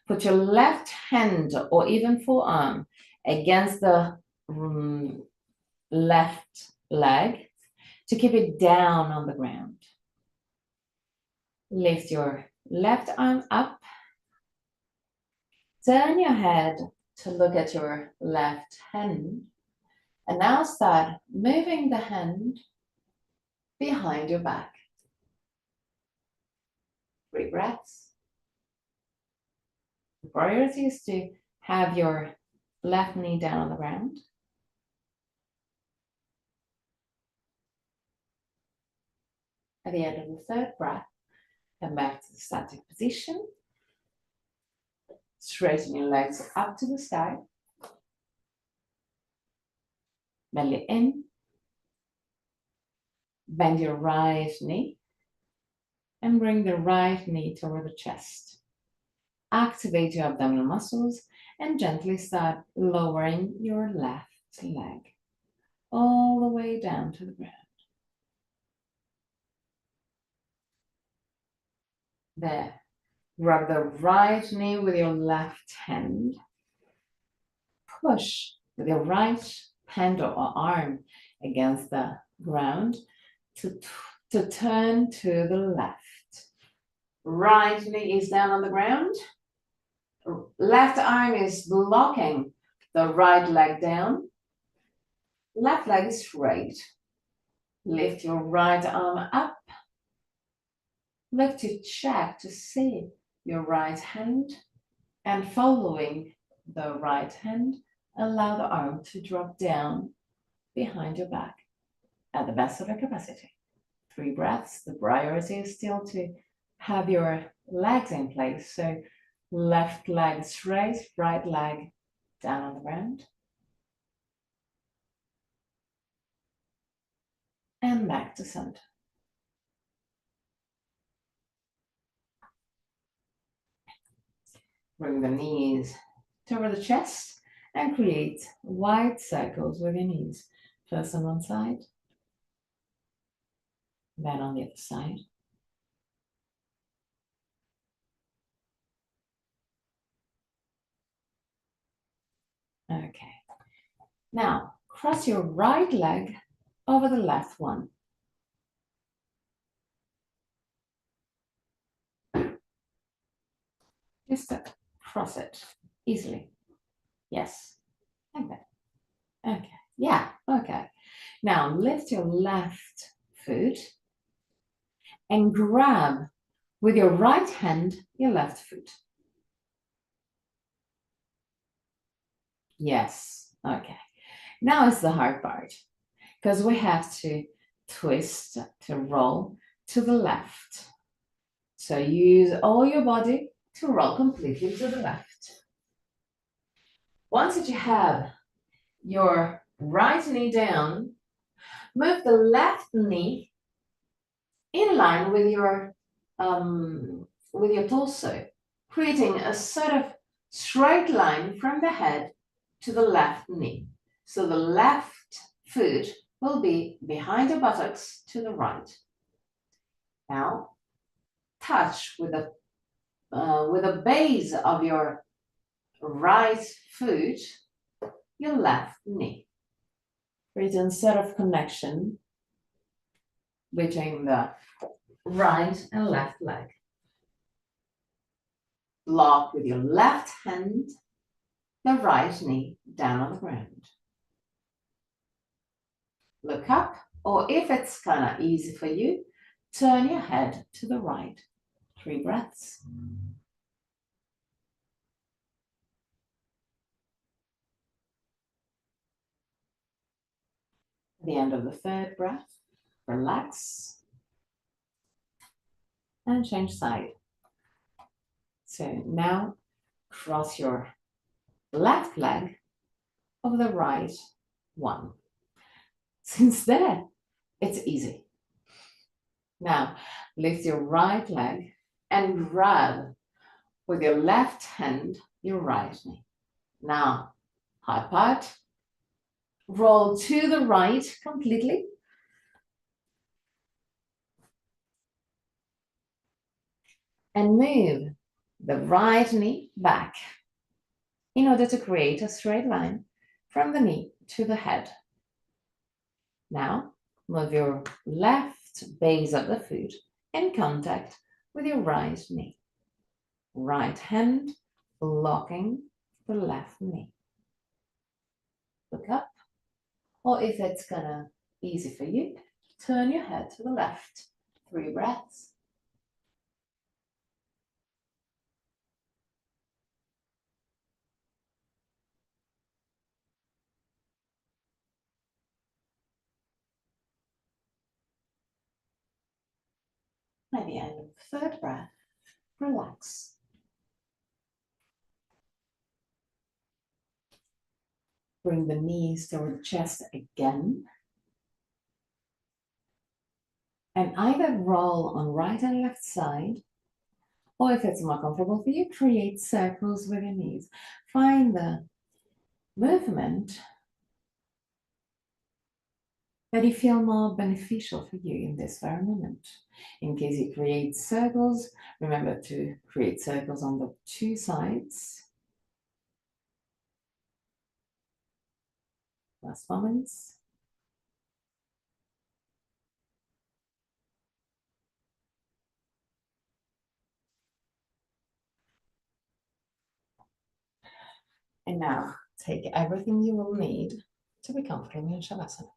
Speaker 2: Put your left hand or even forearm against the left leg to keep it down on the ground. Lift your left arm up. Turn your head
Speaker 1: to look at your left hand. And now start moving the hand behind your back. 3 breaths. The priority is to have your left knee down on the ground. At the end of the 3rd breath, come back to the static position. Straighten your legs up to the sky. Belly in. Bend your right knee and bring the right knee toward the chest. Activate your abdominal muscles and gently start lowering your left leg all the way down to the ground. There. Grab the right knee with your left hand. Push with your right hand or arm against the ground to turn to the left. Right knee is down on the ground. Left arm is blocking the right leg down. Left leg is straight. Lift your right arm up. Look to check to see your right hand, and following the right hand, allow the arm to drop down behind your back at the best of your capacity. 3 breaths. The priority is still to have your legs in place. So left leg straight, right leg down on the ground. And back to center. Bring the knees toward the chest and create wide circles with your knees. First on one side, then on the other side. Okay. Now, cross your right leg over the left one. Just cross it easily. Yes, like that. Okay, yeah, okay. Now, lift your left foot and grab with your right hand your left foot. Yes, okay. Now is the hard part, because we have to twist, to roll to the left. So use all your body to roll completely to the left. Once that you have your right knee down, move the left knee in line with your torso, creating a sort of straight line from the head to the left knee. So the left foot will be behind the buttocks to the right. Now, touch with the base of your right foot your left knee. Create a sort of connection between the right and left leg. Block with your left hand the right knee down on the ground. Look up, or if it's kind of easy for you, turn your head to the right. 3 breaths. At the end of the 3rd breath, relax and change side. So now cross your left leg over the right one. Since there, it's easy. Now lift your right leg and grab with your left hand your right knee. Now hard part, roll to the right completely. And move the right knee back in order to create a straight line from the knee to the head. Now, move your left base of the foot in contact with your right knee. Right hand blocking the left knee. Look up, or if it's gonna easy for you, turn your head to the left. 3 breaths. At the end of the 3rd breath, relax. Bring the knees toward the chest again. And either roll on right and left side, or if it's more comfortable for you, create circles with your knees. Find the movement that you feel more beneficial for you in this very moment. In case you create circles, remember to create circles on the 2 sides. Last moments. And now take everything you will need to be comfortable in Shavasana.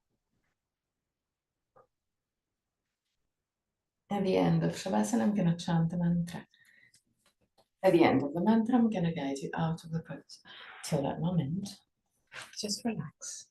Speaker 1: At the end of Shavasana, I'm going to chant the mantra. At the end of the mantra, I'm going to guide you out of the pose. Till that moment, just relax.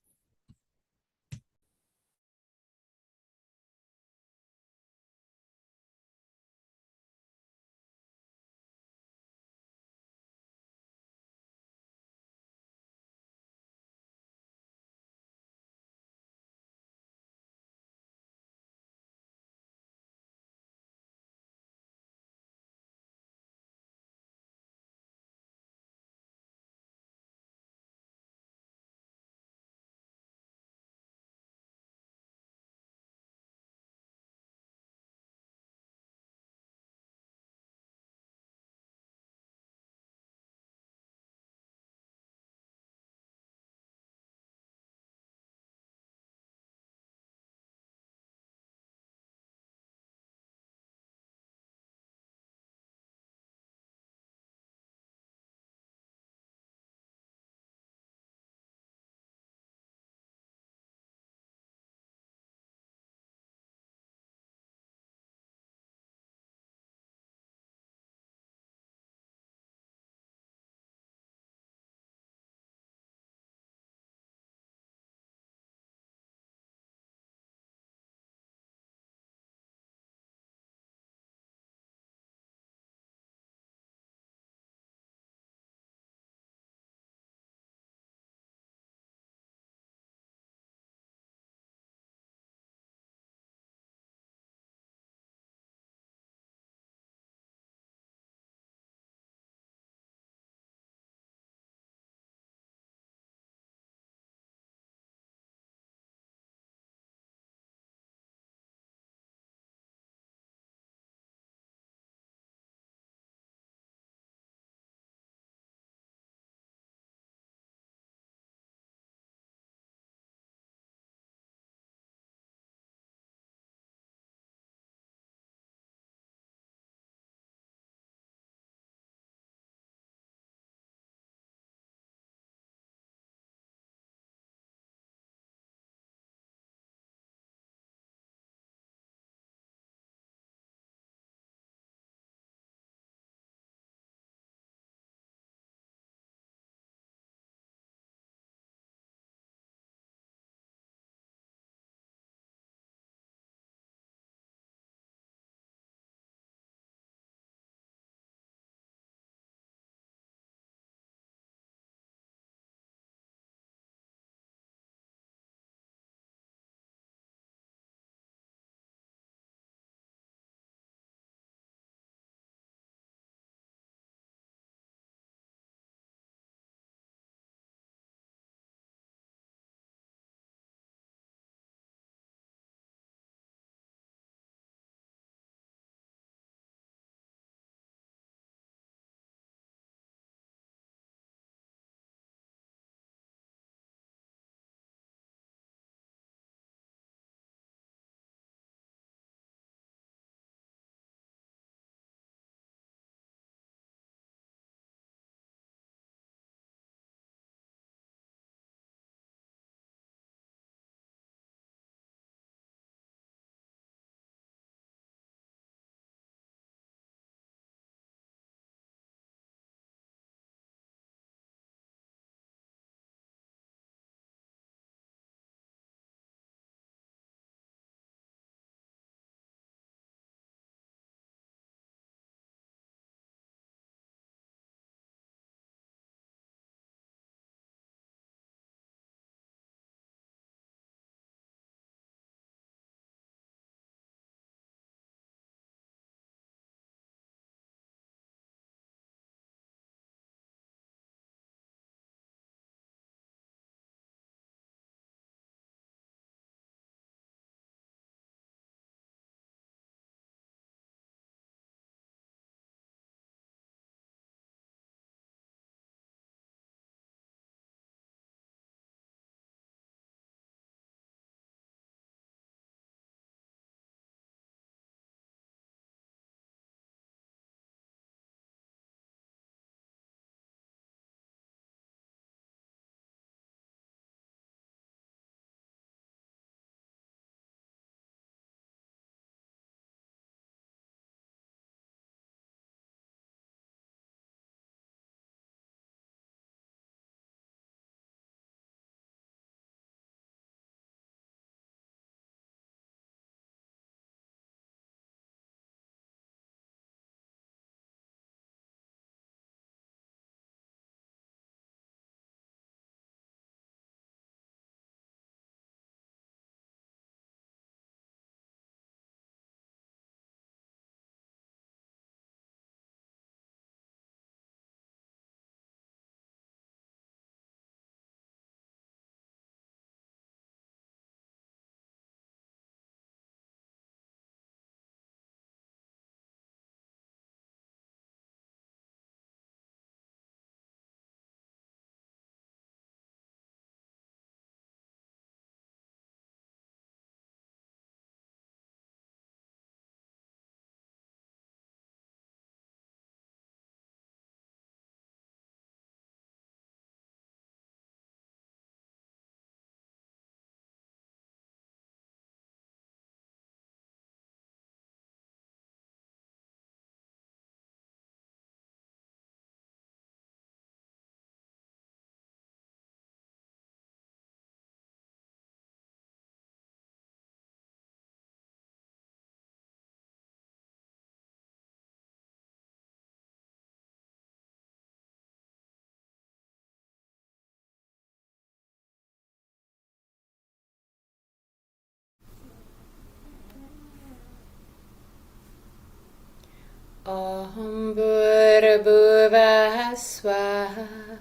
Speaker 2: Om Bhurabhuvah Swaha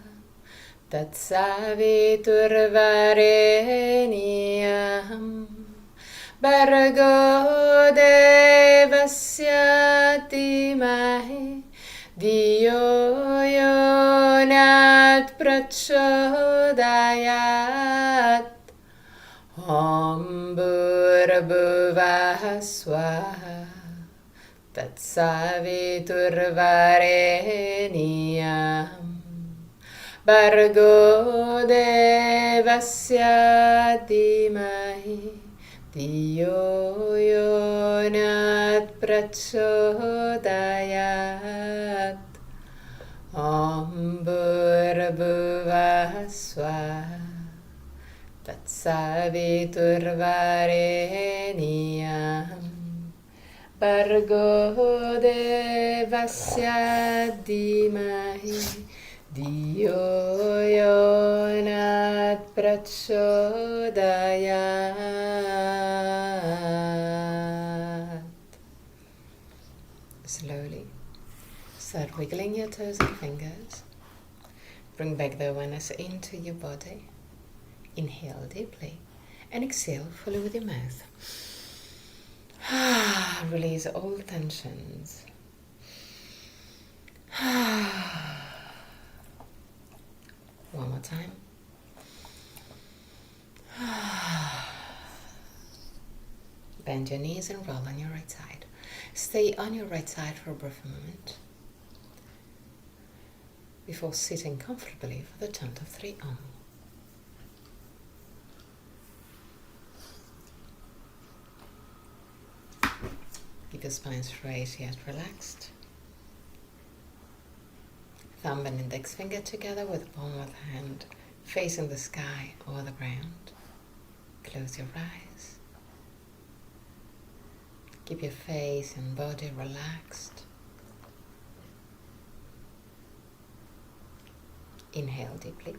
Speaker 2: Tatsaviturvarenyam Bhargo Devasya Dhimahi Dhiyo Yonat Prachodayat Om Bhurabhuvah Swaha Tatsaviturvarenyam Bhargo Devasya Dhimahi Dhiyo Yonat Prachodayat Om Bhurabhuvah Swaha Tatsaviturvarenyam Bhargo Devasya Dhimahi Dhiyo Yonat Prachodayat. Slowly start wiggling your toes and fingers. Bring back the awareness into your body. Inhale deeply and exhale fully with your mouth. Release all tensions. One more time. Bend your knees and roll on your right side. Stay on your right side for a brief moment before sitting comfortably for the count of 3 Om. Keep your spine straight yet relaxed. Thumb and index finger together with palm of the hand facing the sky or the ground. Close your eyes. Keep your face and body relaxed. Inhale deeply.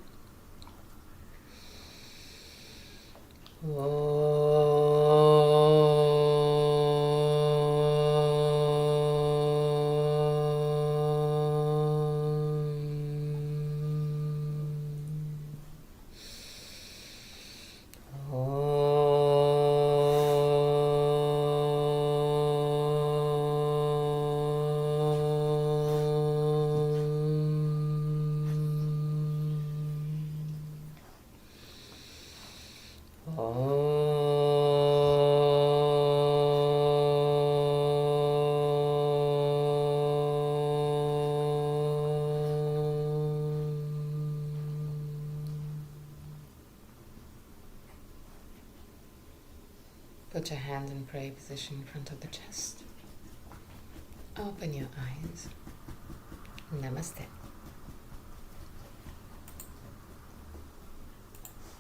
Speaker 2: Put your hand in prayer position in front of the chest. Open your eyes. Namaste.